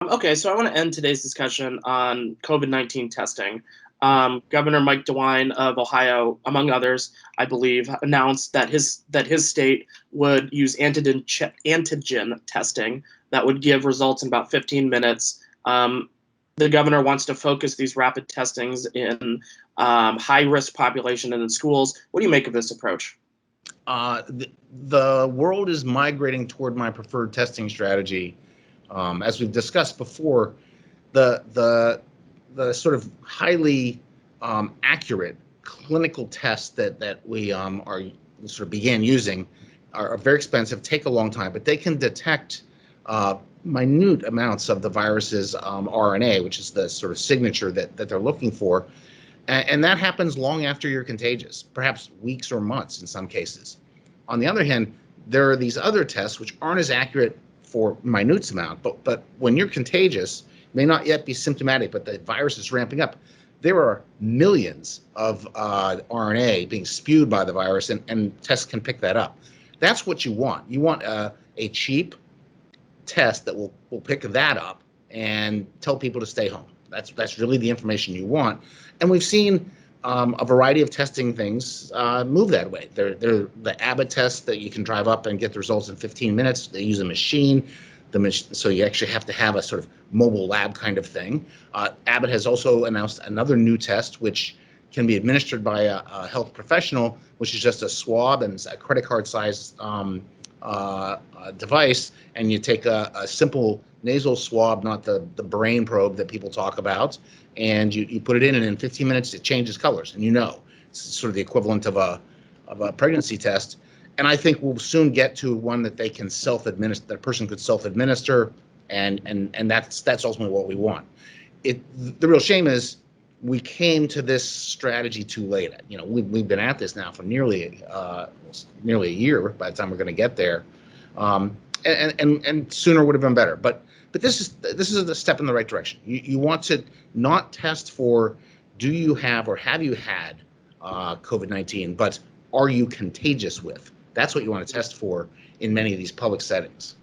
Okay, so I want to end today's discussion on COVID-19 testing. Governor Mike DeWine of Ohio, among others, I believe, announced that his state would use antigen testing that would give results in about 15 minutes. The governor wants to focus these rapid testings in high-risk population and in schools. What do you make of this approach? The world is migrating toward my preferred testing strategy. As we've discussed before, the sort of highly accurate clinical tests that we are sort of began using are very expensive, take a long time, but they can detect minute amounts of the virus's RNA, which is the sort of signature that they're looking for. And that happens long after you're contagious, perhaps weeks or months in some cases. On the other hand, there are these other tests which aren't as accurate for minute amount, but when you're contagious, may not yet be symptomatic, but the virus is ramping up. There are millions of RNA being spewed by the virus, and tests can pick that up. That's what you want. You want a cheap test that will pick that up and tell people to stay home. That's really the information you want. And we've seen a variety of testing things move that way. They're the Abbott test that you can drive up and get the results in 15 minutes. They use a machine. So you actually have to have a sort of mobile lab kind of thing. Abbott has also announced another new test, which can be administered by a health professional, which is just a swab and a credit card size device, and you take a simple nasal swab, not the brain probe that people talk about, and you put it in, and in 15 minutes it changes colors, and it's sort of the equivalent of a pregnancy test. And I think we'll soon get to one that they can self-administer, that a person could self-administer, and that's ultimately what we want. The real shame is we came to this strategy too late. We've been at this now for nearly a year by the time we're going to get there, and sooner would have been better. But this is a step in the right direction. You want to not test for do you have or have you had COVID-19, but are you contagious with? That's what you want to test for in many of these public settings.